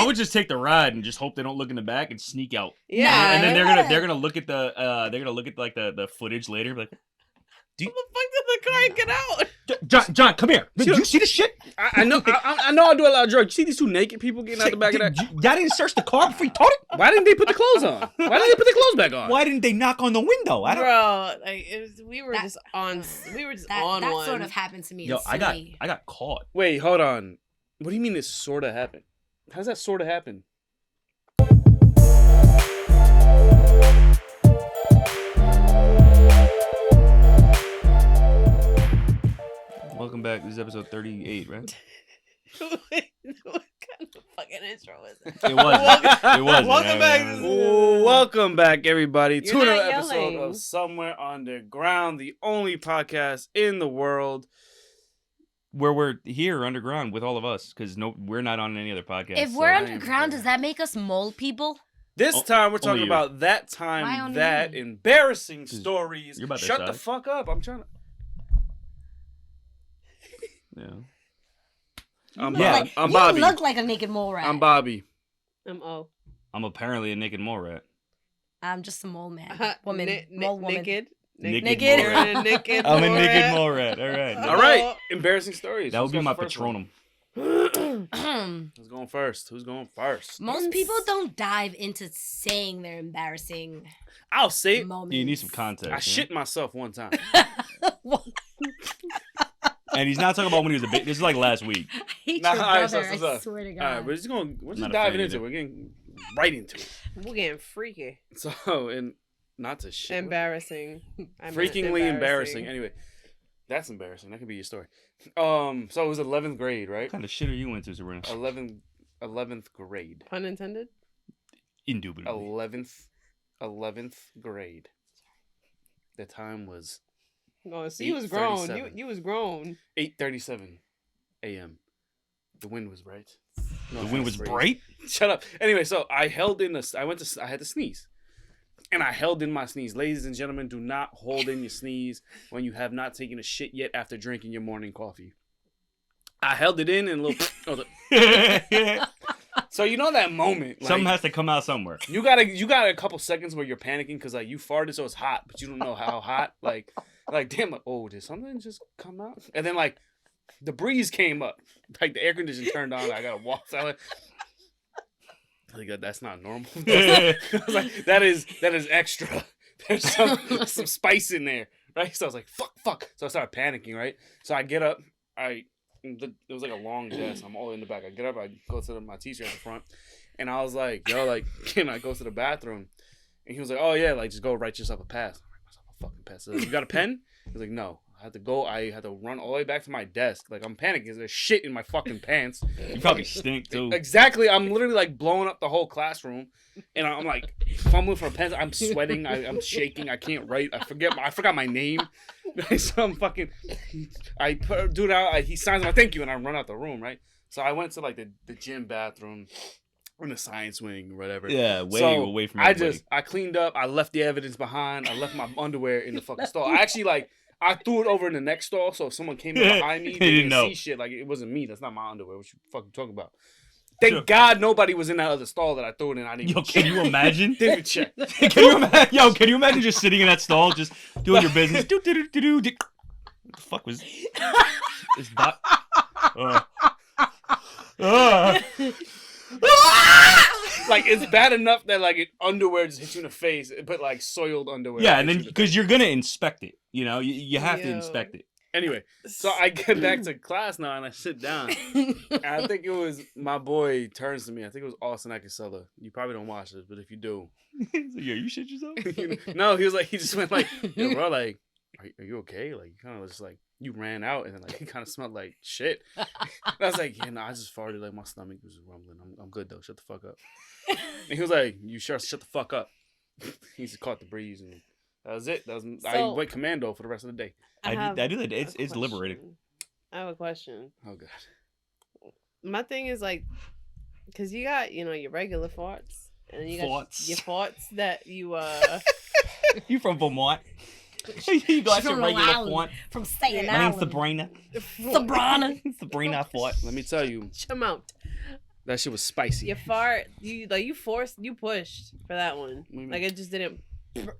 I would just take the ride and just hope they don't look in the back and sneak out. Yeah. And then they're gonna look at the footage later, like, How the fuck did the car get out? John, come here. Did you see this shit? I know I do a lot of drugs. You see these two naked people getting out the back of that? Y'all didn't search the car before you towed it? Why didn't they put the clothes on? Why didn't they put the clothes back on? Why didn't they knock on the window? I don't. Bro, like we were just on that one. sort of happened to me. Yo, in I Sydney. got caught. Wait, hold on. What do you mean it sort of happened? How does that sort of happen? Welcome back. This is episode 38, right? What kind of fucking intro was it? It wasn't. Welcome back. Welcome back, everybody, to You're another not episode yelling. of Somewhere Underground, the only podcast in the world. Where we're here underground with all of us, because we're not on any other podcast. If so- we're underground, does that make us mole people? This time we're only talking you. about that Why time, only that me? embarrassing stories. You're about to Shut the decide. fuck up. I'm trying to. Yeah. I'm Yeah. Bobby. I'm you Bobby. look like a naked mole rat. I'm Bobby. M.O. I'm apparently a naked mole rat. I'm just a mole man. Woman. Naked. mole woman. Naked. Naked. mole rat. You're a naked. I'm a mole naked rat. mole rat. All right. All right. Embarrassing stories. That would Who's be got my the first one? patronum. Who's going first? Who's going first? Most people don't dive into saying their embarrassing I'll say it. moments. You need some context. I you shit myself one time. know? And he's not talking about when he was a baby. This is like last week. I hate Nah, your alright, brother. so- I swear to All God. right, we're just Not a diving fan into it. either. We're getting right into it. We're getting freaky. So, and not to shit. Embarrassing. I meant Freakingly embarrassing. Anyway, that's embarrassing. That could be your story. So it was 11th grade, right? What kind of shit are you into, Sabrina? 11th grade. Pun intended. Indubitably. 11th grade. The time was Oh, so you was grown. 8:37. You was grown. 8:37 a.m. The wind was bright. No, The wind was that's bright? Shut up. Anyway, so I had to sneeze. And I held in my sneeze. Ladies and gentlemen, do not hold in your sneeze when you have not taken a shit yet after drinking your morning coffee. I held it in and a little. I was like, so you know that moment, like, Something has to come out somewhere. you got a couple seconds where you're panicking because like you farted so it's hot, but you don't know how hot. Like damn, like, oh, did something just come out? And then like the breeze came up, like the air conditioner turned on. I gotta walk out. Like that's not normal. I was like, that is extra. There's some spice in there, right? So I was like, fuck. So I started panicking, right? So I get up. It was like a long desk. I'm all in the back. I get up. I go to my teacher at the front, and I was like, yo, like, can I go to the bathroom? And he was like, oh yeah, like just go write yourself a pass. I write myself a fucking pass. So, you got a pen? He was like, no. I had to go. I had to run all the way back to my desk. Like I'm panicking because there's shit in my fucking pants. You probably stink, too. Exactly. I'm literally like blowing up the whole classroom, and I'm like fumbling for a pen. I'm sweating. I'm shaking. I can't write. I forgot my name. So I'm fucking. I put a dude out. He signs my thank you, and I run out the room. Right. So I went to like the gym bathroom, in the science wing or whatever. Yeah, way So away from everybody. I cleaned up. I left the evidence behind. I left my underwear in the fucking stall. I actually I threw it over in the next stall, so if someone came in behind me, they didn't know. see shit. Like, it wasn't me. That's not my underwear. What you fucking talking about? Thank God nobody was in that other stall that I threw it in. I didn't Yo, even can check. you imagine? Didn't even check. Can you imagine just sitting in that stall, just doing your business? What the fuck was this? Like, it's bad enough that, like, underwear just hits you in the face, but, like, soiled underwear. Yeah, and hits then you in the because you're gonna inspect it, you have to Yo. inspect it. Anyway, so I get back to class now and I sit down. And I think it was my boy turns to me. I think it was Austin Akisela. You probably don't watch this, but if you do. So, yeah, you shit yourself. No, he just went like, yo, bro, like, are you okay? Like, you kind of was just like, you ran out and then like, it kind of smelled like shit. And I was like, yeah, no, I just farted. Like, my stomach was rumbling. I'm good though. Shut the fuck up. And he was like, you sure? Shut the fuck up. He just caught the breeze and that was it. I went commando for the rest of the day. I do that. It's liberating. I have a question. Oh god. My thing is like, cause you got your regular farts, and then you got Farts. your farts that you You from Vermont? You got She's your from regular Long font. From Staten My name's Island. Sabrina. Sabrina. Sabrina font. Let me tell you. Chum out. That shit was spicy. You fart. You pushed for that one. Like it just didn't.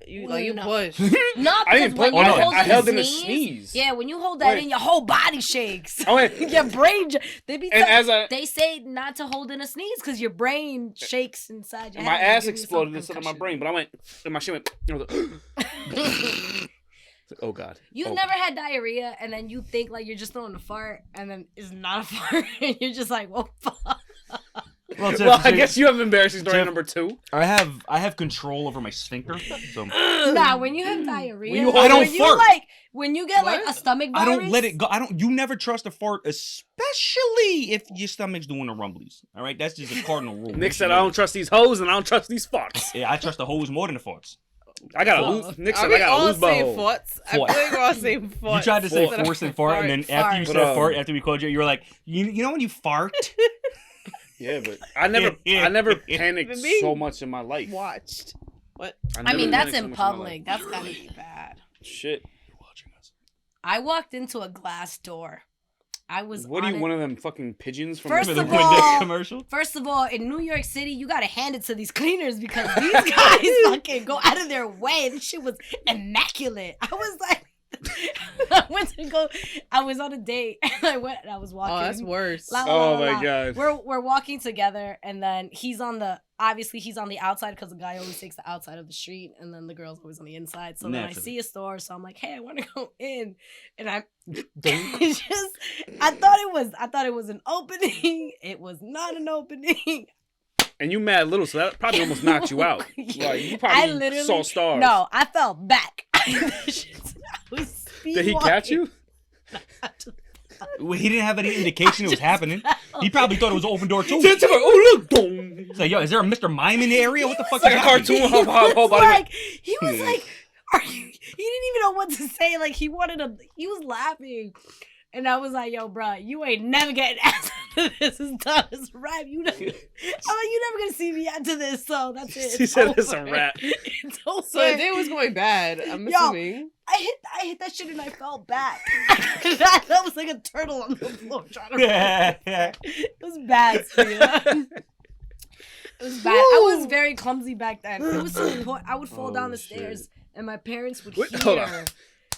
You No. pushed. Not I didn't because when put. you I, hold I in held in a a sneeze. sneeze. Yeah, when you hold that Wait. in, your whole body shakes. Oh, wait. Your brain. They be. And as I, They say not to hold in a sneeze because your brain shakes inside your my head. ass exploded instead of my brain, but I went, and my shit went. I was like, oh God. You Oh. never had diarrhea, and then you think like you're just throwing a fart, and then it's not a fart, and you're just like, well, fuck. Well, Well, I guess you have embarrassing story Jeff- number 2. I have control over my sphincter. So Nah, when you have diarrhea, When you hold- I don't when you, fart. like when you get like What? a stomach I virus. don't let it go. You never trust a fart, especially if your stomach's doing the rumblies. All right, that's just a cardinal rule. Nick said, I don't trust these hoes and I don't trust these farts. Yeah, I trust the hose more than the farts. I got to Oh. lose. Nick Are said, we I got to all lose my saying hole. farts? I feel Fart. like we're all saying farts. You tried to say Fart. force and fart, and then after you Fart. said But, fart, after we called you, you were like, you know when you fart? Yeah, but I never panicked But me- so much in my life. Watched. What? I never mean, that's panicked so in much my life. public. That's gotta be bad. Shit. I walked into a glass door. I was. What are on you, it- one of them fucking pigeons from First For the of Windex all- commercial? First of all, in New York City, you gotta hand it to these cleaners because these guys fucking go out of their way. This shit was immaculate. I was like, I was on a date and I went and I was walking. Oh, that's worse. La, la, Oh la, la. my God. We're walking together and then he's on the outside because the guy always takes the outside of the street and then the girl's always on the inside. So then I Naturally. see a store, so I'm like, hey, I want to go in, and I thought it was an opening. It was not an opening. And you mad little, so that probably almost knocked you out. Like, you I probably literally saw stars. No, I fell back. Did he catch you? Well, he didn't have any indication it was happening. He probably thought it was an open door too. Oh, look. Boom. He's like, yo, is there a Mr. Mime in the area? What the fuck It's like is a happening? cartoon. Whole body went, He was like, are you? He didn't even know what to say. Like he was laughing. And I was like, yo, bro, you ain't never getting ass after this is done. It's a wrap. I'm like, you never gonna see me after this, so that's it. She said it's a over. wrap. It's over. So the day was going bad. I'm Yo. assuming. I hit that shit and I fell back. that was like a turtle on the floor trying to It was bad, Sophia. It was bad. I was very clumsy back then. It was to the point I would fall down the stairs and my parents would Wait, hold on. hear.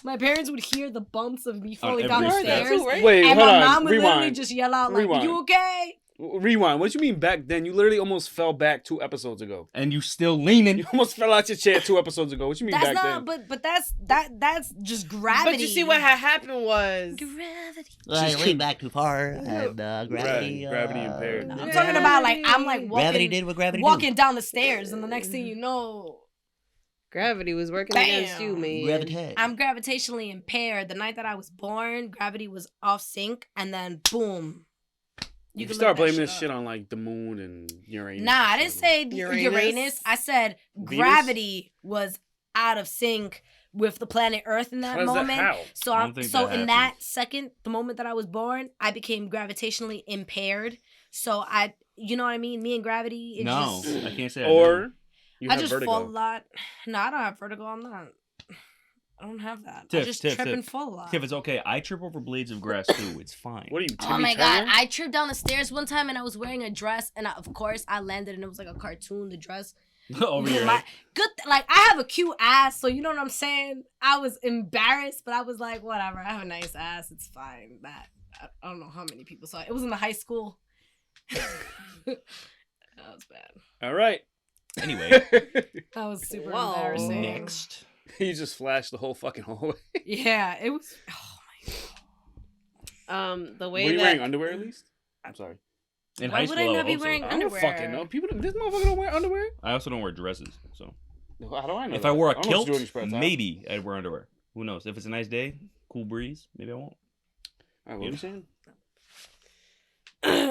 My parents would hear the bumps of me falling down every the step. stairs. Right? Wait, And hold my on. mom would literally Rewind. just yell out like, Rewind. "You okay?" Rewind. What you mean back then? You literally almost fell back 2 episodes ago. And you still leaning. You almost fell out your chair 2 episodes ago. What you mean That's back not. then? But that's just gravity. But you see what had happened was Gravity. I leaned back too far and gravity. Gravity impaired. I'm talking about like I'm like Gravity walking, did what gravity walking down the stairs, and the next thing you know, gravity was working Bam. against you, man. do. Gravity. I'm gravitationally impaired. The night that I was born, gravity was off sync, and then boom. You can start look that blaming this up. shit on like the moon and Uranus. Nah, I didn't say Uranus? Uranus. I said Venus? gravity was out of sync with the planet Earth in that How does that- moment. how? So I don't think that in that happens. second, the moment that I was born, I became gravitationally impaired. So you know what I mean? Me and gravity. It No, just, I can't say I Or you I have just vertigo. fall a lot. No, I don't have vertigo. I don't have that. I Tiff, just Tiff, trip and Tiff. fall a lot. If it's okay, I trip over blades of grass too. It's fine. What are you, Timmy Oh my Turner? god! I tripped down the stairs one time and I was wearing a dress and of course I landed and it was like a cartoon. The dress. Over your My- head. like I have a cute ass, so you know what I'm saying. I was embarrassed, but I was like, whatever. I have a nice ass. It's fine. I don't know how many people saw it. It was in the high school. That was bad. All right. Anyway, That was super Whoa. embarrassing. next. You just flashed the whole fucking hallway. Yeah, it was. Oh my The Were way you that wearing underwear at least? I'm sorry. In Why high would school, I I not be hope so. wearing I don't underwear? fucking know. This motherfucker don't wear underwear? I also don't wear dresses, so How do I know if that? I wore a don't know what kilt, you do in your spare time. maybe I'd wear underwear. Who knows? If it's a nice day, cool breeze, maybe I won't. All right, what are you saying?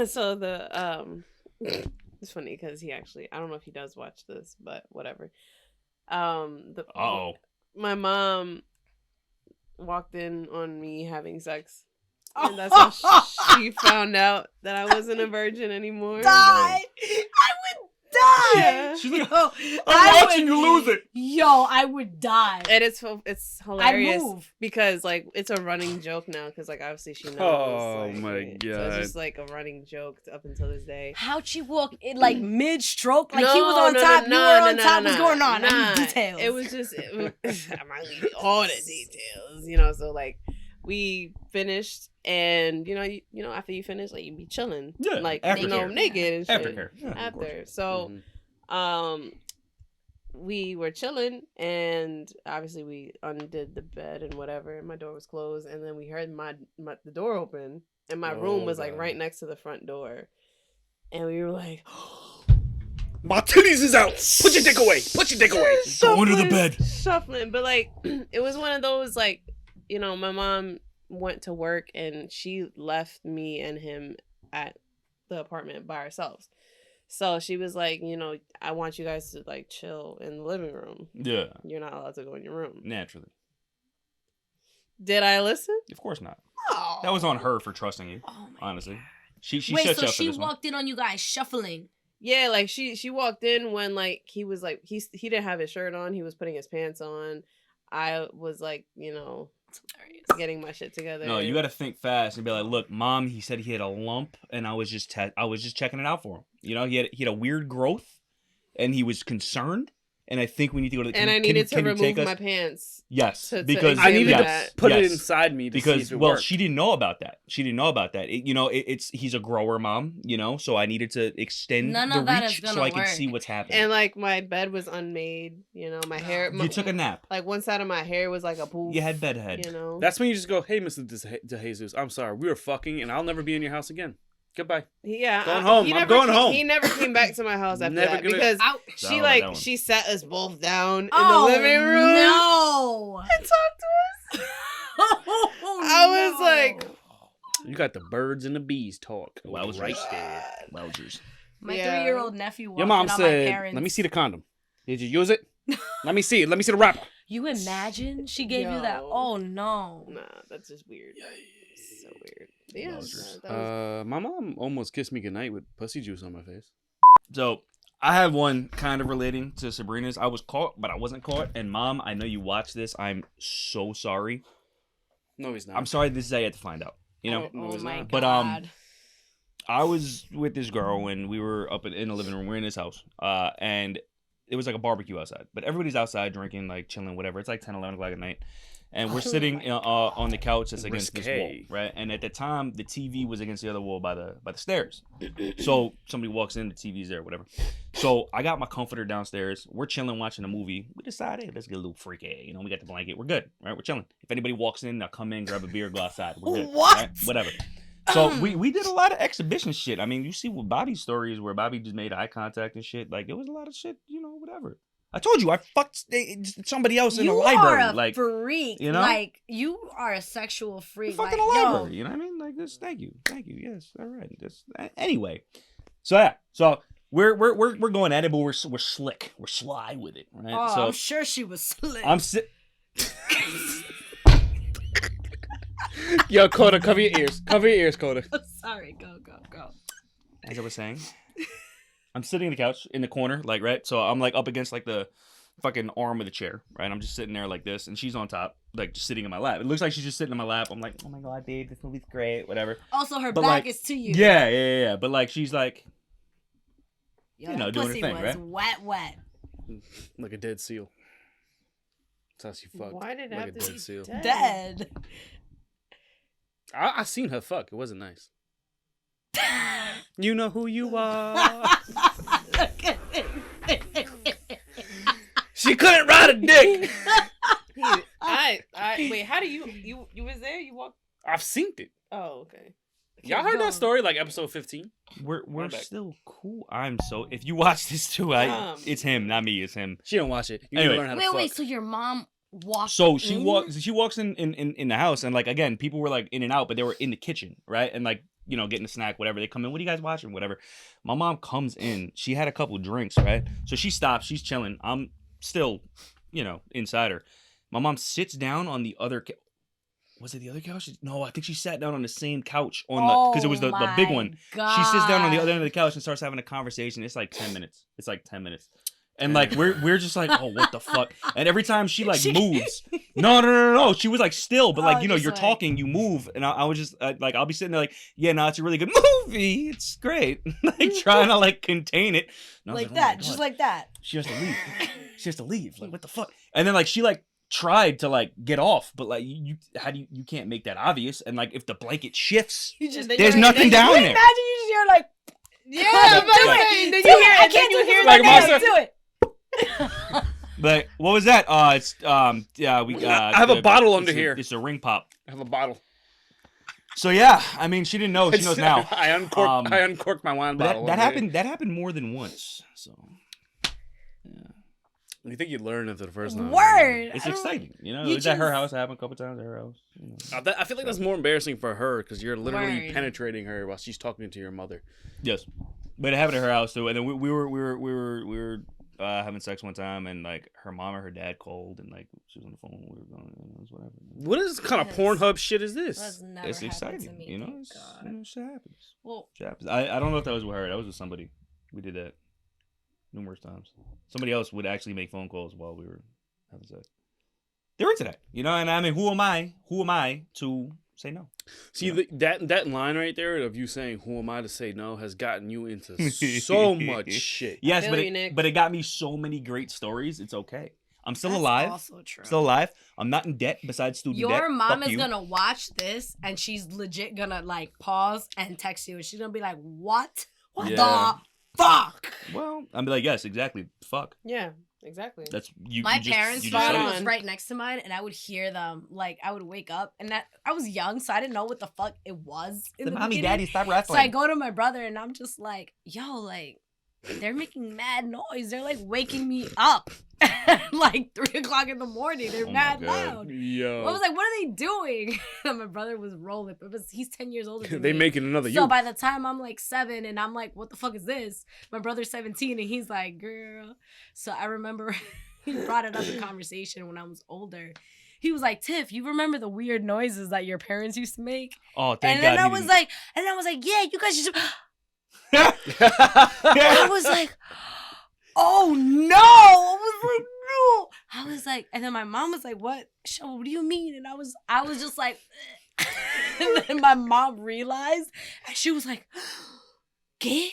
so it's funny because he actually, I don't know if he does watch this, but whatever. My mom walked in on me having sex, and that's how she found out that I wasn't a virgin anymore. Die! I would die. Yeah. She's like, Yo, I'm watching you lose it. Yo, I would die. And it's hilarious move. because like it's a running joke now because like obviously she knows. Oh, like, my So God. it's just like a running joke up until this day. How'd she walk in like mid stroke? Like he was on top, you were on top. What's going on? I need details. It was just I might leave all the details, you know. So like we finished, and you know after you finish, like you be chilling, Yeah, like aftercare. naked and shit. Aftercare. Yeah, of After. So, we were chilling, and obviously we undid the bed and whatever, and my door was closed, and then we heard the door open, and my room was like God. right next to the front door, and we were like, My titties is out. Put your dick away. Put your dick away. Go under the bed. shuffling. But like, it was one of those like, you know, my mom went to work and she left me and him at the apartment by ourselves. So she was like, you know, I want you guys to like chill in the living room. Yeah, You're not allowed to go in your room. naturally. Did I listen? Of course not. Oh. That was on her for trusting you. Oh my Honestly, she Wait, shut so you up for she this one. walked in on you guys shuffling. Yeah, like she walked in when like he was like he didn't have his shirt on. He was putting his pants on. I was like, you know, getting my shit together. No, you got to think fast and be like, look, Mom, he said he had a lump, and I was just checking it out for him. You know, he had a weird growth, and he was concerned. And I think we need to go to the. And I needed to remove my pants. Yes, to because I needed examine to put it Yes. inside me to see because if it well, worked. she didn't know about that. She didn't know about that. He's a grower, Mom. You know, so I needed to extend None the of that reach is gonna so I could work. see what's happening. And like my bed was unmade. You know, my hair. You took a nap. Like one side of my hair was like a poof. You had bedhead. You know. That's when you just go, hey, Mr. DeJesus, I'm sorry. We were fucking, and I'll never be in your house again. Goodbye. Yeah, Going home. I'm going home. He never came back to my house after Never that gonna- because Ouch. So I she don't like that like one. she sat us both down in Oh, the living room No. and talked to us. Oh, I was no. like, You got the birds and the bees talk. Wowzers. Right there. Wowzers. My Yeah. 3-year-old nephew walked Your mom in on my said, parents. let me see the condom. Did you use it? Let me see it. Let me see the wrapper. You imagine she gave you that? Yo. Oh no. nah, that's just weird. So weird. But yeah, Wowzers. that was, My mom almost kissed me goodnight with pussy juice on my face. So I have one kind of relating to Sabrina's. I was caught, but I wasn't caught. And Mom, I know you watch this. I'm so sorry. No, he's not. I'm sorry. This is how you had to find out. You know. No, Oh it's my not. But, god. I was with this girl and we were up in the living room. We're in his house. And it was like a barbecue outside. But everybody's outside drinking, like chilling, whatever. It's like 10, 11 o'clock at night. And we're Oh sitting my on the couch that's against this wall, Risque. right? And at the time, the TV was against the other wall by the stairs. So somebody walks in, the TV's there, whatever. So I got my comforter downstairs. We're chilling, watching a movie. We decided, let's get a little freaky. You know, we got the blanket. We're good, right? We're chilling. If anybody walks in, they'll come in, grab a beer, go outside. We're good. What? Right? Whatever. So we did a lot of exhibition shit. I mean, you see what Bobby's story is where Bobby just made eye contact and shit. Like, it was a lot of shit, you know, whatever. I told you, I fucked somebody else in the You library. are a Like, freak. you know? Like you are a sexual freak. fucking like, a yo, library. You know what I mean? Like this. Thank you. Yes. All right. Anyway. So yeah. So we're going at it, but we're slick. We're sly with it, right? Oh, so I'm sure she was slick. I'm Yo, Coda, cover your ears. Cover your ears, Coda. Sorry. Go. as I was saying, I'm sitting on the couch in the corner, like right. So I'm like up against like the fucking arm of the chair, right? I'm just sitting there like this, and she's on top, like just sitting in my lap. It looks like she's just sitting in my lap. I'm like, oh my god, babe, this movie's great, whatever. Also, her But, back like, is to you. Yeah. But like she's like, Yo, you know, that doing her pussy thing, was right? wet. Like a dead seal. That's how she fucked. why did it like have a to dead be seal. dead? Dead. I seen her fuck. It wasn't nice. You know who you are. She couldn't ride a dick. I wait. How do you was there? You walked. I've seen it. Oh, okay. Y'all heard that story like episode 15? We're My bad. still cool. I'm so. If you watch this too, it's him, not me. It's him. She don't watch it. You Anyway. need to learn how to fuck. Wait. So your mom walked? So she in? walks. She walks in the house, and like again, people were like in and out, but they were in the kitchen, right? And like getting a snack, whatever. They come in. What are you guys watching? Whatever. My mom comes in. She had a couple drinks, right? So she stops. She's chilling. I'm still, inside her. My mom sits down on the other. Was it the other couch? No, I think she sat down on the same couch because it was the big one. God. She sits down on the other end of the couch and starts having a conversation. It's like 10 minutes. And like we're just like, oh, what the fuck? And every time she like moves, no, she was like still, but like you're like... talking, you move, and I was just like, I'll be sitting there like, yeah, no, it's a really good movie, it's great, like trying to like contain it, like oh that, just like that. She has to leave. She has to leave. Like what the fuck? And then like she like tried to like get off, but like you can't make that obvious, and like if the blanket shifts, there's nothing down there. Imagine you just hear like, Yeah, do it. I can't do it. Like Like do it. But what was that? It's we. I have a bottle under here. It's a ring pop. I have a bottle. So yeah, I mean, she didn't know. She knows now. I uncorked my wine bottle. That happened. That happened more than once. So yeah, you think you'd learn after the first time? Word. it's exciting. You know, You it's at her just- house. It happened a couple times at her house. You know. I feel like that's more embarrassing for her because you're literally Word. penetrating her while she's talking to your mother. Yes, but it happened at her house too. And then we were having sex one time, and like her mom or her dad called, and like she was on the phone. We were going, it was whatever. What is kind of Yes. Pornhub shit is this? That's never It's happened exciting, to me, you know. thank It's, God. you know, shit happens. Well, Shit happens. I don't know if that was with her. That was with somebody. We did that numerous times. Somebody else would actually make phone calls while we were having sex. They're into that, you know. And I mean, who am I to say no? See, that line right there of you saying "Who am I to say no" has gotten you into so much shit. Yes, feel you, Nick. but it got me so many great stories. It's okay. I'm still that's alive. also true. Still alive. I'm not in debt besides student debt. Your mom Fuck is you. gonna watch this and she's legit gonna like pause and text you and she's gonna be like, "What? What Yeah. the fuck?" Well, I'm like, yes, exactly. Fuck. Yeah, exactly. That's you. My you just, parents' you just spot said phone it. on. was right next to mine, and I would hear them. Like I would wake up, and that I was young, so I didn't know what the fuck it was in the Mommy, beginning. daddy, stop So wrestling. I go to my brother, and I'm just like, "Yo, like, they're making mad noise. They're like waking me up, like 3:00 in the morning. They're Oh my mad God. loud." Yo, I was like, "What are they doing?" And my brother was rolling, but he's 10 years older than they me. making another So you. by the time I'm like 7 and I'm like, "What the fuck is this?" My brother's 17 and he's like, "Girl." So I remember he brought it up in conversation when I was older. He was like, "Tiff, you remember the weird noises that your parents used to make?" Oh, thank And God. then I he was didn't- like, "Yeah, you guys used to." I was like, "Oh no!" I was like, "No!" I was like, and then my mom was like, "What? Show, what do you mean?" And I was just like, and then my mom realized, and she was like, "¿Qué?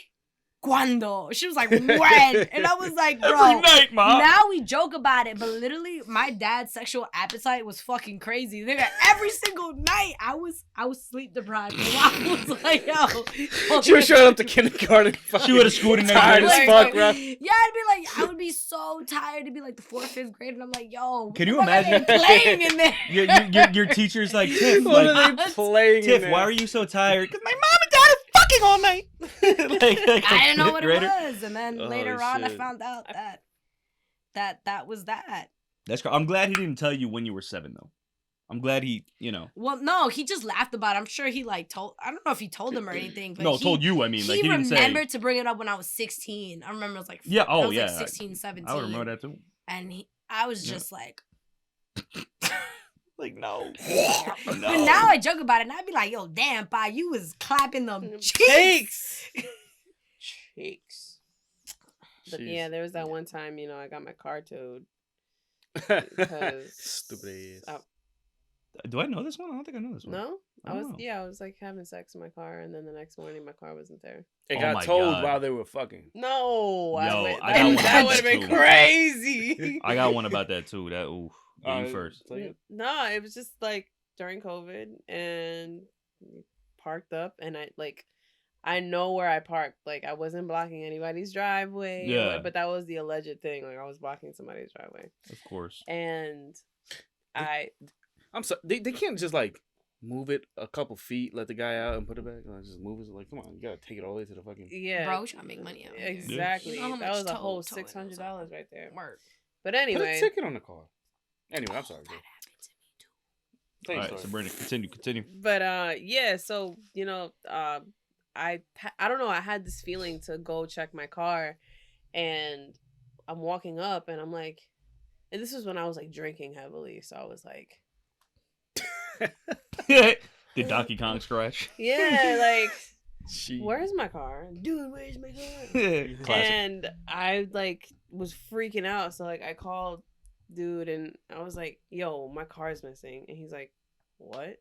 ¿Cuándo?" She was like, "When?" And I was like, "Bro." Every night, Mom. Now we joke about it, but literally, my dad's sexual appetite was fucking crazy. Nigga, every single night, I was sleep deprived. And I was like, "Yo," She was showing up to kindergarten. She would've scooted in tired there. as fuck, bro. Yeah, I'd be like, I would be so tired to be like the 4th, 5th grade, and I'm like, "Yo, Can you what are they imagine- playing in there?" your teacher's like, Tiff, What like, are they playing? Tiff, in why there? are you so tired? Because my mom and dad are fucking all night. like, I didn't know what it grader. was, and then Oh, later on, I shit. found out that was that. That's I'm glad he didn't tell you when you were 7 though. I'm glad he, Well, no, he just laughed about it. I'm sure he like told. I don't know if he told them or anything, but told you. I mean, like he he didn't say. remembered to bring it up when I was 16. I remember it was like Yeah. I Oh was yeah. like 16, 17. I would remember that too. And I was Yeah. just like, Like no. but now I joke about it, and I'd be like, "Yo, damn, pa, you was clapping them cheeks." Cheeks. But Jeez. yeah, there was that one time, I got my car towed. Because Stupid ass. Do I know this one? I don't think I know this one. No? I don't know. I was like having sex in my car, and then the next morning my car wasn't there. It Oh got my told God. while they were fucking. No, Yo, I got that one would of have those been too. crazy. I got one about that too. That ooh. Go you first. No, it was just like during COVID, and we parked up, and I know where I parked. Like I wasn't blocking anybody's driveway. Yeah. But that was the alleged thing. Like I was blocking somebody's driveway, Of course. and I'm sorry. They can't just like move it a couple feet, let the guy out, and put it back. Like, just move it. Like, come on, you gotta take it all the way to the fucking. yeah, Bro, trying to make money out here. exactly. You know how That much was a whole towing $600 was? right there. Work. But Put a anyway, ticket on the car. Anyway, I'm sorry. Bro. That happened to me too. All Thanks, right, sorry. Sabrina, continue. but yeah, so I don't know, I had this feeling to go check my car, and I'm walking up, and I'm like, and this was when I was like drinking heavily, so I was like, Did Donkey Kong scratch? yeah, like, She. where's my car, dude? Where's my car? Classic. And I like was freaking out. So like I called dude and I was like, yo, my car's missing. And he's like, what?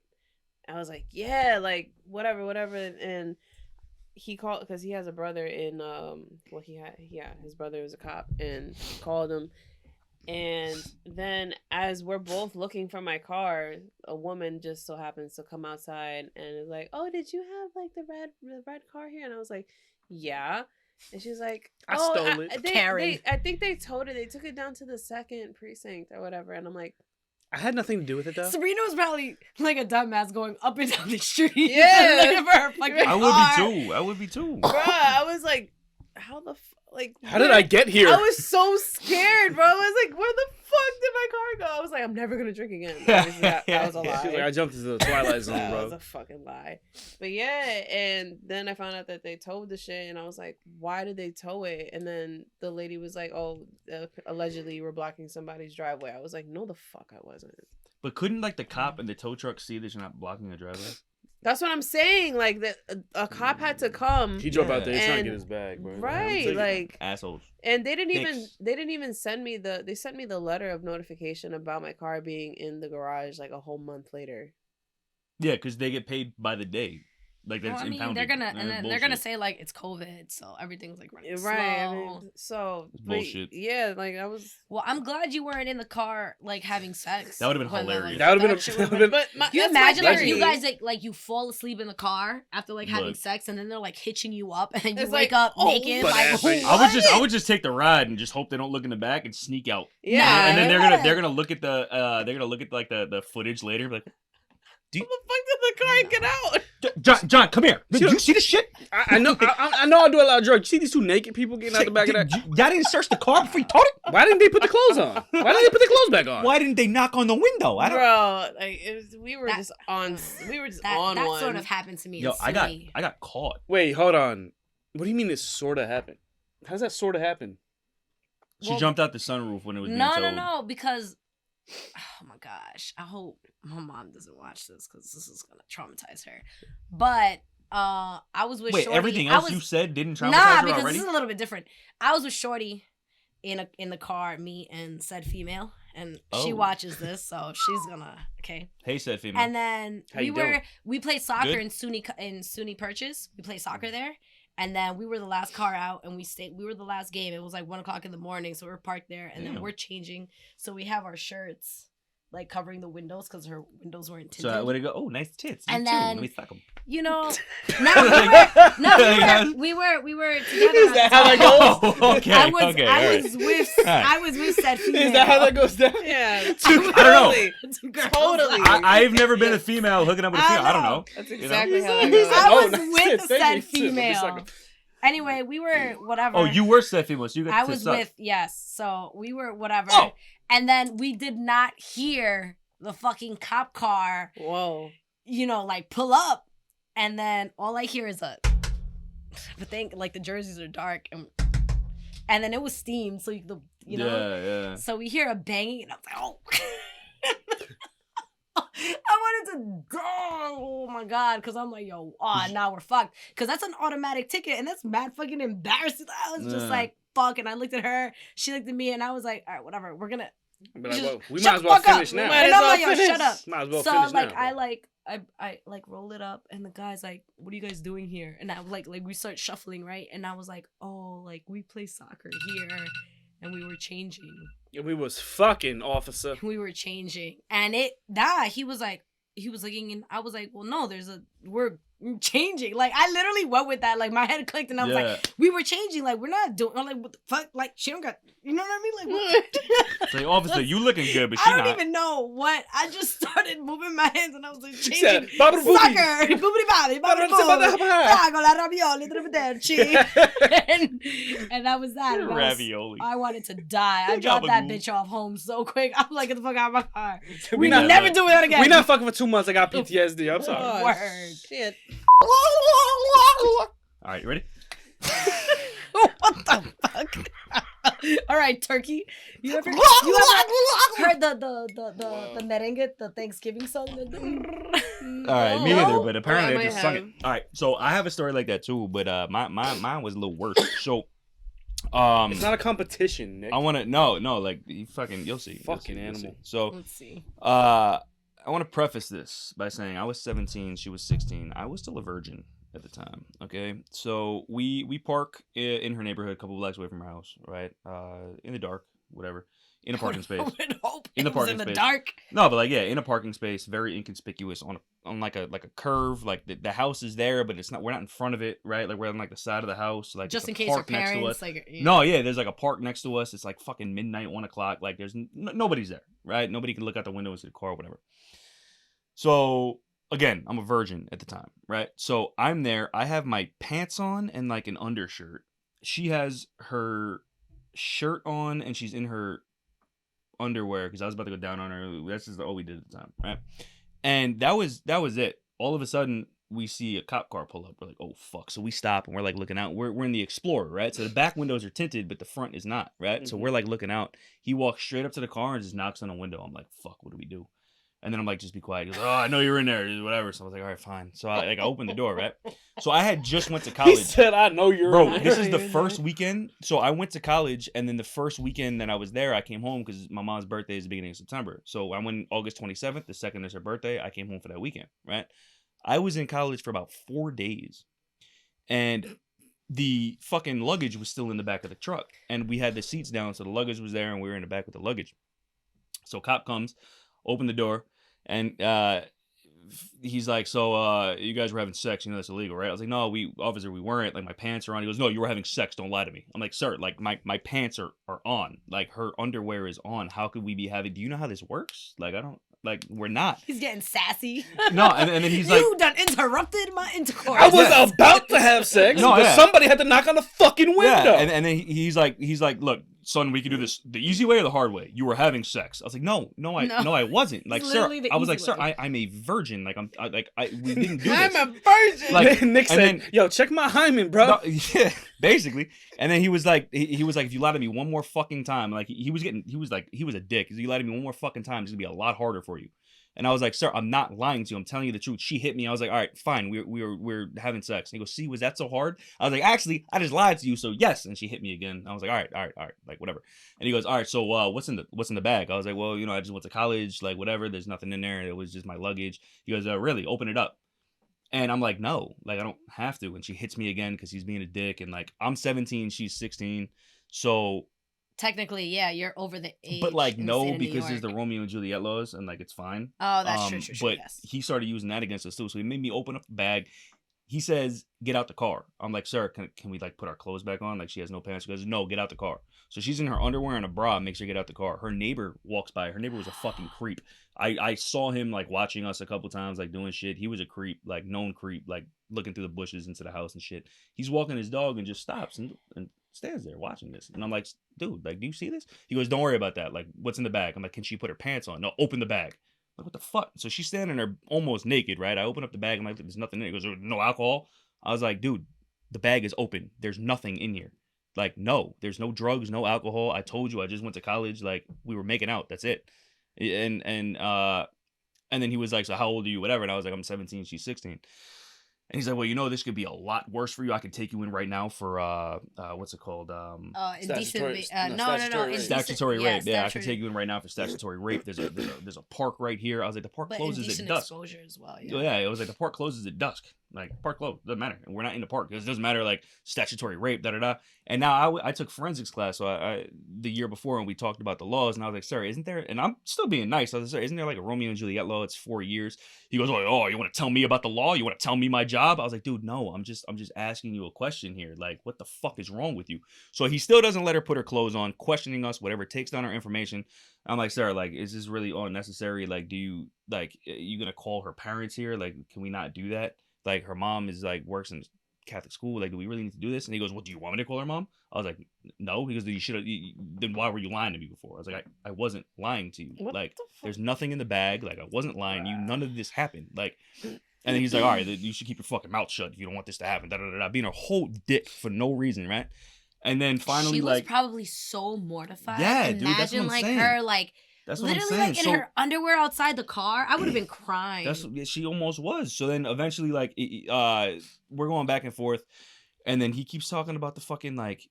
I was like, yeah, like whatever. And he called because he has a brother in his brother was a cop, and called him. And then as we're both looking for my car, a woman just so happens to come outside and is like, oh, did you have like the red car here? And I was like, yeah. And she's like, I stole it. I think they towed it. They took it down to the 2nd precinct or whatever. And I'm like, I had nothing to do with it though. Sabrina was probably like a dumbass going up and down the street. Yeah. looking for her fucking I would be too. bruh, I was like, How did I get here? I was so scared, bro. I was like, where the fuck did my car go? I was like, I'm never gonna drink again. Obviously, that was a lie. She's like, I jumped into the Twilight Zone, That bro. was a fucking lie. But yeah, and then I found out that they towed the shit, and I was like, why did they tow it? And then the lady was like, oh, allegedly you were blocking somebody's driveway. I was like, no, the fuck I wasn't. But couldn't like the cop and the tow truck see that you're not blocking a driveway? That's what I'm saying. Like a cop had to come. He drove out there trying to And- get his bag, bro. Right, like, Assholes. and they didn't Dicks. even send me they sent me the letter of notification about my car being in the garage like a whole month later. Yeah, because they get paid by the day. Like that's Well, I mean, impounded. they're gonna and then they're gonna bullshit. say like it's COVID, so everything's like running slow. Right. I mean, so It's but bullshit. yeah, like I was. Well, I'm glad you weren't in the car like having sex. That would've been when, hilarious. That would've been a- shit that would've would've But You that's my imagine like theory. you guys like you fall asleep in the car after like having Look. sex, and then they're like hitching you up, and then you It's wake like, up oh, naked. butt Like, ass, like- I would just take the ride and just hope they don't look in the back and sneak out. Yeah, And then Yeah. they're gonna look at like the footage later. Like, How the fuck did the car get out? John, come here. Did you see the shit? I know I do a lot of drugs. You see these two naked people getting out the back of that? Y'all didn't search the car before you towed it? Why didn't they put the clothes on? Why didn't they put the clothes back on? Why didn't they knock on the window? I don't. Bro, like we were That- just on that one. sort of happened to me. Yo, in I SUNY. got caught. Wait, hold on. What do you mean this sort of happened? How does that sort of happen? She Well, jumped out the sunroof when it was being No, towed. no, because oh my gosh, I hope my mom doesn't watch this because this is gonna traumatize her. But I was with Wait, Shorty. everything I else was, you said didn't traumatize nah, her because already? this is a little bit different. I was with Shorty in the car, me and said female, and she Oh. watches this, so she's gonna Hey, said female. And then How you doing? we played soccer Good? in SUNY Purchase. We played soccer there. And then we were the last car out, and we were the last game. It was like 1:00 in the morning, so we were parked there, and then Damn. we're changing. So we have our shirts like covering the windows because her windows weren't tinted. So where they go? Oh, nice tits. And Me too. then- Let me suck them. You know, Like- we were together. Is at that the how that time. goes? Oh, okay. I was okay. all right. I was with said female. Is that how that goes down? Yeah, I don't know. Totally. I've never been a female hooking up with a female. I don't know. That's You know? exactly how that He's goes. like, I oh, was nice with tits. the Thank said you. Let me female. suck 'em. Anyway, we were whatever. Oh, you were said female, so you got I to was suck. with so we were whatever. Oh. And then we did not hear the fucking cop car, Whoa. like pull up, and then all I hear is but like the jerseys are dark, and then it was steamed, so you know. Yeah. So we hear a banging, and I was like, oh. I wanted to go. Oh my god, because I'm like, yo, now we're fucked. Because that's an automatic ticket, and that's mad fucking embarrassing. I was just Yeah. like, fuck, and I looked at her, she looked at me, and I was like, all right, whatever, we're gonna. But like, Just well, we shut might as the well fuck up. finish We now. might And as I'm well like, yo, finish. shut up. Might as well So finish like, now. I roll it up, and the guy's like, what are you guys doing here? And I like we start shuffling, right? And I was like, oh, like we play soccer here, and we were changing. Yeah, we was fucking, officer. We were changing, and he was looking, and I was like, well, no, we're changing. Like, I literally went with that. Like, my head clicked, and I was like, we were changing. Like, we're not doing. I'm like, what the fuck? Like, she don't got. You know what I mean? Like, what? It's like, officer, you looking good, but she I don't not. even know what. I just started moving my hands, and I was like, She changing. said, "Babba booty." Soccer, boobity body, Babba babba babba boom, babba. frago, la ravioli, arrivederci. And that was that. And Ravioli. I wanted to die. I Gabagool. dropped that bitch off home so quick. I'm like, get the fuck out of my car. We We not- never do that again. We not fucking for 2 months. I got PTSD. I'm sorry. Oh, Word. shit. All right, you ready? What the fuck? All right, turkey. You ever heard the merengue, the Thanksgiving song? All right, me No. neither, but apparently Or I I just might sung have. it. All right, so I have a story like that too, but mine was a little worse. So It's not a competition, Nick. I want to no, like you'll see. Fucking You'll see. animal. So, Let's see. I want to preface this by saying I was 17, she was 16. I was still a virgin at the time. Okay, so we park in her neighborhood, a couple blocks away from her house, right? In the dark, whatever, in a parking space. I would hope In the it was parking in the space. dark. No, but like in a parking space, very inconspicuous on like a curve. Like the house is there, but it's not. We're not in front of it, right? Like we're on like the side of the house. Like Just in it's a case her park next to parents us. like. Yeah. No, yeah, there's like a park next to us. It's like fucking midnight, 1 o'clock. Like there's nobody's there, right? Nobody can look out the window and see the car or whatever. So again, I'm a virgin at the time, right? So I'm there. I have my pants on and like an undershirt. She has her shirt on and she's in her underwear because I was about to go down on her. That's just all we did at the time, right? And that was it. All of a sudden, we see a cop car pull up. We're like, oh fuck! So we stop and we're like looking out. We're in the Explorer, right? So the back windows are tinted, but the front is not, right? So we're like looking out. He walks straight up to the car and just knocks on the window. I'm like, fuck, what do we do? And then I'm like, just be quiet. He goes, oh, I know you're in there, whatever. So I was like, all right, fine. So I opened the door, right? So I had just went to He college. said, I know you're Bro, in there. this is the first weekend. So I went to college, and then the first weekend that I was there, I came home because my mom's birthday is the beginning of September. So I went August 27th. The second is her birthday. I came home for that weekend, right? I was in college for about 4 days, and the fucking luggage was still in the back of the truck, and we had the seats down, so the luggage was there, and we were in the back with the luggage. So cop comes, open the door, and he's like, so you guys were having sex, you know that's illegal, right? I was like, no, officer, we weren't. Like my pants are on. He goes, no, you were having sex, don't lie to me. I'm like, sir, like my pants are on. Like her underwear is on. How could we be having, do you know how this works? Like I don't, like we're not. He's getting sassy. No, and then he's like, you done interrupted my intercourse. I was about to have sex, No, but yeah. somebody had to knock on the fucking window. yeah, and then he's like, look, son, we can do this the easy way or the hard way. You were having sex. I was like, no, I wasn't. Like, sir, literally the I was like, easy sir, way. I'm a virgin. Like, we didn't do this. I'm a virgin. Like, Nick said, and then- yo, check my hymen, bro. No, yeah, basically. And then he was like, he was like, if you lie to me one more fucking time, like he was a dick. If you lie to me one more fucking time, it's gonna be a lot harder for you. And I was like, sir, I'm not lying to you. I'm telling you the truth. She hit me. I was like, all right, fine. We're having sex. And he goes, see, was that so hard? I was like, actually, I just lied to you. So yes. And she hit me again. I was like, all right. Like whatever. And he goes, all right. So what's in the bag? I was like, well, you know, I just went to college. Like whatever. There's nothing in there. It was just my luggage. He goes, really? Open it up. And I'm like, no, like I don't have to. And she hits me again because he's being a dick. And like I'm 17, she's 16. So Technically, yeah, you're over the age. but like in the no, state of New because there's the York. Romeo and Juliet laws, and like it's fine. Oh, that's true. But Yes. he started using that against us too. So he made me open up the bag. He says, "Get out the car." I'm like, "Sir, can we like put our clothes back on?" Like she has no pants. She goes, "No, get out the car." So she's in her underwear and a bra. Makes her get out the car. Her neighbor walks by. Her neighbor was a fucking creep. I saw him like watching us a couple times, like doing shit. He was a creep, like known creep, like looking through the bushes into the house and shit. He's walking his dog and just stops and stands there watching this. And I'm like, dude, like, do you see this? He goes, don't worry about that. Like, what's in the bag? I'm like, can she put her pants on? No, open the bag. I'm like, what the fuck? So she's standing there almost naked, right? I open up the bag. I'm like, there's nothing in it. He goes, there's no alcohol. I was like, dude, the bag is open. There's nothing in here. Like, no, there's no drugs, no alcohol. I told you I just went to college. Like, we were making out. That's it. And then he was like, so how old are you? Whatever. And I was like, I'm 17. She's 16. And he's like, well, you know, this could be a lot worse for you. I could take you in right now for, what's it called? Statutory- Indecent. no, No. statutory Statutory rape. Yes, Yeah, I can take you in right now for statutory rape. There's a park right here. I was like, the park But closes at indecent dusk. exposure as well. Yeah, it was like the park closes at dusk. Like park closed, doesn't matter. And we're not in the park. It doesn't matter. Like statutory rape, da da da. And now I took forensics class, so I the year before, and we talked about the laws, and I was like, sir, isn't there? And I'm still being nice. I was like, sir, isn't there like a Romeo and Juliet law? It's 4 years. He goes, oh, you want to tell me about the law? You want to tell me my job? I was like, dude, no, I'm just asking you a question here. Like, what the fuck is wrong with you? So he still doesn't let her put her clothes on, questioning us, whatever, takes down our information. I'm like, sir, like, is this really unnecessary? Like, you gonna call her parents here? Like, can we not do that? Like, her mom is like works in Catholic school. Like, do we really need to do this? And he goes, well, do you want me to call her mom? I was like, no. He goes, then why were you lying to me before? I was like, I wasn't lying to you. What Like, the fuck? there's nothing in the bag. Like, I wasn't lying to you. None of this happened. Like, and then he's like, all right, you should keep your fucking mouth shut if you don't want this to happen. Da da da da. Being a whole dick for no reason, right? And then finally, she was like, probably so mortified. Yeah, dude, that's what Imagine I'm like saying. her like that's what I'm literally saying. like in So- her underwear outside the car. I would have been crying. she almost was. So then eventually, like, we're going back and forth, and then he keeps talking about the fucking like,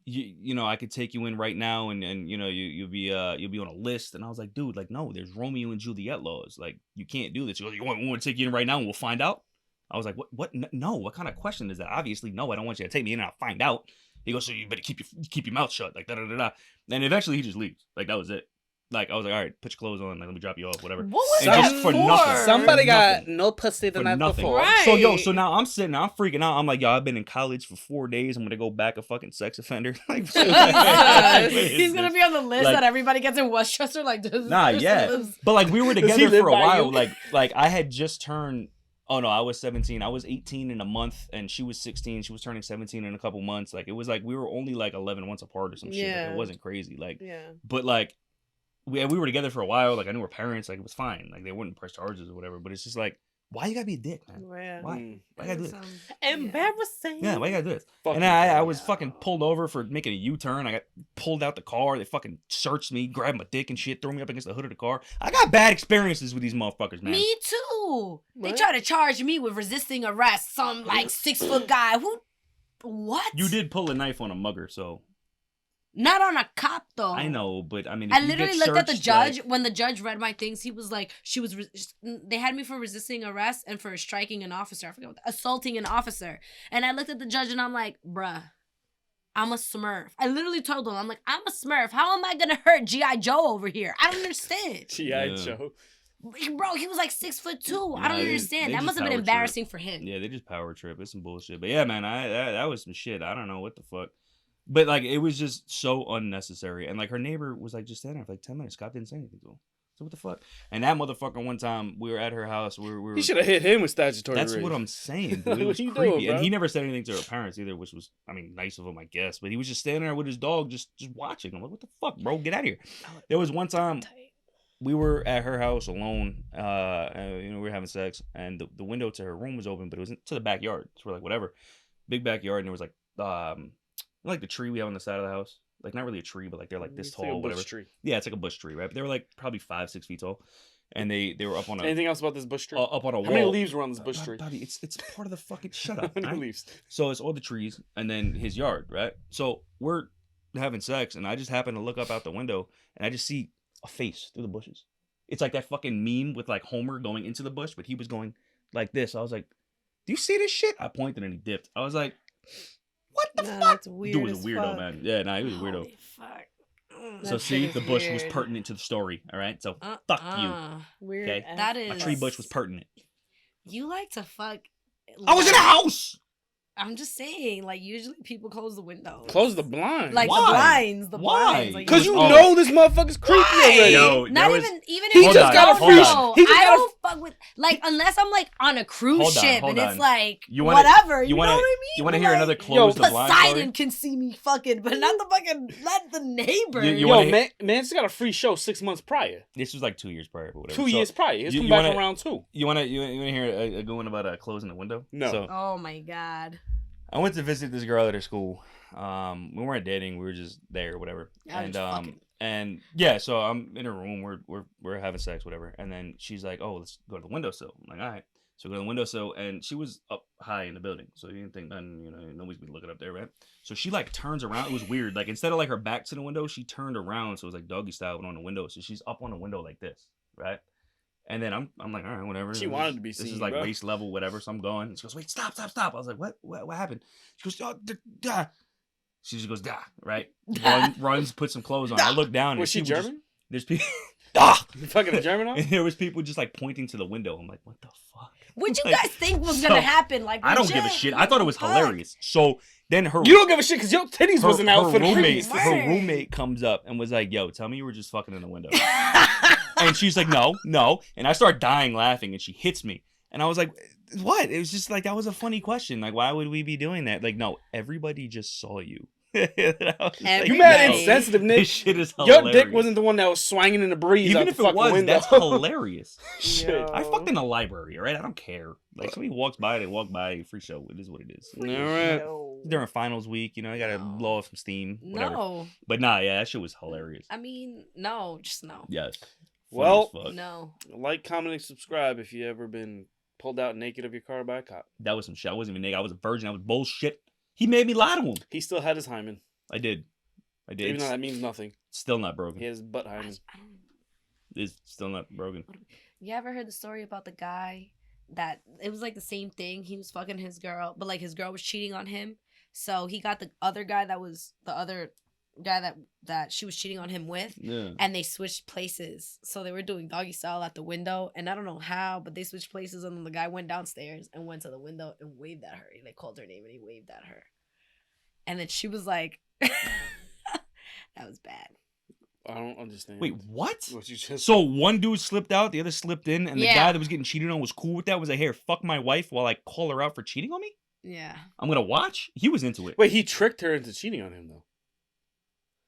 you know, I could take you in right now, and you know, you'll be on a list. And I was like, dude, like, no, there's Romeo and Juliet laws. Like, you can't do this. He goes, you want to take you in right now and we'll find out? I was like, what? No, what kind of question is that? Obviously, no, I don't want you to take me in and I'll find out. He goes, so you better keep your mouth shut, like da da da da. And eventually he just leaves. Like, that was it. Like, I was like, all right, put your clothes on, like, let me drop you off, whatever. What was And that just for nothing. Somebody For got nothing. no pussy the For night nothing. before. Right. So now I'm sitting, I'm freaking out. I'm like, yo, I've been in college for 4 days. I'm gonna go back a fucking sex offender. Like, He's gonna be on the list Like- that everybody gets in Westchester. Like, this Nah, person yeah. lives- But like, we were Does he together live for a by while. you? Like I had just turned. Oh no, I was 17. I was 18 in a month, and she was 16. She was turning 17 in a couple months. Like, it was like we were only like 11 months apart or some shit. Like, Yeah. it wasn't crazy. Like, Yeah. but like we were together for a while. Like, I knew her parents. Like, it was fine. Like, they wouldn't press charges or whatever. But it's just like, why you gotta be a dick, man? Yeah. Why? Mm. Why you gotta do this? Embarrassing. Yeah, why you gotta do this? Fucking And I was yeah. fucking pulled over for making a U-turn. I got pulled out the car. They fucking searched me, grabbed my dick and shit, threw me up against the hood of the car. I got bad experiences with these motherfuckers, man. Me too. They What? try to charge me with resisting arrest. Some like 6-foot guy who. What? You did pull a knife on a mugger, so Not on a cop though. I know, but I mean, if I you get literally looked at the searched, judge like- when the judge read my things. He was like, they had me for resisting arrest and for striking an officer. I forget what, assaulting an officer. And I looked at the judge and I'm like, bruh, I'm a Smurf. I literally told him, I'm like, I'm a Smurf. How am I gonna hurt G.I. Joe over here? I don't understand. G.I. Yeah. Joe. Bro, he was like 6'2". I Nah, don't they understand. That just must have been power trip. embarrassing for him. Yeah, they just power trip. It's some bullshit. But yeah, man, that was some shit. I don't know what the fuck. But like, it was just so unnecessary. And like, her neighbor was like just standing there for like 10 minutes. Cop didn't say anything to him. So what the fuck? And that motherfucker, one time we were at her house. We were He should have hit him with statutory That's rape. what I'm saying, dude. It What was you creepy. doing, bro? And he never said anything to her parents either, which was, I mean, nice of him, I guess. But he was just standing there with his dog, just watching. I'm like, what the fuck, bro? Get out of here. There was one time we were at her house alone. We were having sex, and the window to her room was open, but it was to the backyard. So we're like, whatever. Big backyard, and there was like the tree we have on the side of the house. Like, not really a tree, but like they're like this It's tall, like a bush whatever. tree. Yeah, it's like a bush tree, right? But they were like probably 5-6 feet tall, and they were up on a Anything else about this bush tree? up on a wall. How many leaves were on this bush tree? Bobby, it's part of the fucking shut How up. many Right? leaves? So it's all the trees and then his yard, right? So we're having sex, and I just happen to look up out the window, and I just see a face through the bushes. It's like that fucking meme with like Homer going into the bush, but he was going like this. I was like, "Do you see this shit?" I pointed and he dipped. I was like, "What the fuck?" That's weird. Dude was a as weirdo, fuck. man. Yeah, nah, he was a weirdo. Holy fuck. So That see, shit is the bush was weird. pertinent to the story. All right, so fuck you. Weird. Okay. as That fuck. My is- tree bush was pertinent. You like to fuck. I was in a house. I'm just saying, like, usually people close the windows. Close the blind. Like Why? the blinds. The Why? blinds. Like, Because you Oh. know this motherfucker's creepy already. Yo, Not there was- even He if just you got a don't free- know. he just I got a- don't fuck with, like, unless I'm like on a cruise Hold on, ship hold and on. it's like You wanna- whatever. you You, wanna- know what I mean? You want to But, hear like, another close the blind Poseidon story? can see me fucking, but not the fucking, not the neighbor. You Yo, wanna- man just got a free show 6 months prior. This was like 2 years prior, but whatever. 2 So, years prior. It's you- come you back wanna- around 2. You want to hear a good one about closing the window? No. So Oh my god. I went to visit this girl at her school. We weren't dating. We were just there, or whatever. Yeah, And just fucking. and yeah, so I'm in her room. We're having sex, whatever. And then she's like, "Oh, let's go to the windowsill." I'm like, "All right." So we go to the windowsill, and she was up high in the building, so you didn't think nothing. You know, nobody's been looking up there, right? So she like turns around. It was weird. Like, instead of like her back to the window, she turned around, so it was like doggy style on the window. So she's up on the window like this, right? And then I'm like, all right, whatever. She wanted to be This seen, is like bro. waist level, whatever. So I'm going. She goes, "Wait, stop." I was like, what happened? She goes, "Oh, da." She just goes, "Da," right? Runs, puts some clothes on. I look down. and Was she people just- German? there's people. Da! You fucking a German? And there was people just like pointing to the window. I'm like, what the fuck? What you Like, guys think was so, gonna happen? Like, I don't give a legit, shit. what I thought the it was fuck? hilarious. So then her You don't give a shit because your titties wasn't out for the roommate, previous. her Word. roommate comes up and was like, "Yo, tell me you were just fucking in the window." And she's like, no. And I start dying laughing, and she hits me. And I was like, what? It was just like, that was a funny question. Like, why would we be doing that? Like, no, everybody just saw you. And I was like, You mad no, insensitive, Nick. This shit is Your hilarious. dick wasn't the one that was swinging in the breeze Even out if the it fucking was, window. that's hilarious. Shit. Yo. I fucked in a library, all right? I don't care. Like, somebody walks by, they walk by, free show. It is what it is. All right. Yo. During finals week, I gotta No. blow off some steam, whatever. No, But nah, yeah, that shit was hilarious. I mean, no, just no. Yes. Funny Well- as fuck. No. Like, comment, and subscribe if you ever been pulled out naked of your car by a cop. That was some shit. I wasn't even naked. I was a virgin. I was bullshit. He made me lie to him. He still had his hymen. I did. Even though that means nothing. Still not broken. He has butt hymen. It's still not broken. You ever heard the story about the guy that it was like the same thing? He was fucking his girl, but like his girl was cheating on him. So he got the other guy that was the other guy that she was cheating on him with. Yeah. And they switched places. So they were doing doggy style at the window. And I don't know how, but they switched places. And then the guy went downstairs and went to the window and waved at her. He like called her name and he waved at her. And then she was like, that was bad. I don't understand. Wait, what? What you just So one dude slipped out, the other slipped in, and the Yeah. guy that was getting cheated on was cool with that. Was like, "Here, fuck my wife while I call her out for cheating on me. Yeah. I'm gonna watch." He was into it. Wait, he tricked her into cheating on him though.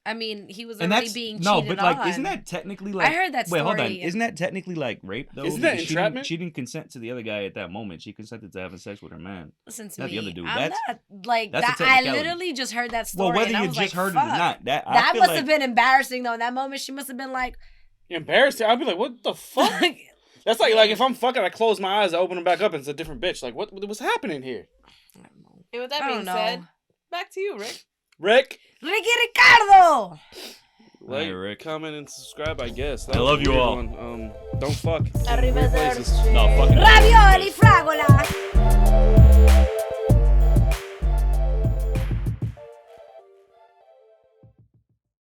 I mean, he was And already that's being no, cheated but like, on. isn't that technically like? I heard that Wait, hold on. story. Isn't that technically like rape though? Isn't that Because entrapment? She didn't consent to the other guy at that moment. She consented to having sex with her man. Listen to Not me. the other dude. I'm That's- not like that's a that. I technicality. literally just heard that story. Well, whether and I you was just like, heard fuck. it or not, that I That feel must like, have been embarrassing though. In that moment, she must have been like, Embarrassed. I'd be like, what the fuck? That's like if I'm fucking, I close my eyes, I open them back up, and it's a different bitch. Like, what's happening here? And with that I being don't know. said, back to you, Rick. Rick, Ricky Ricardo. like, Hi, Rick. comment, and subscribe. I guess. I love you all. Don't fuck. Arrivederci. Places. No, fucking. Ravioli, fragola.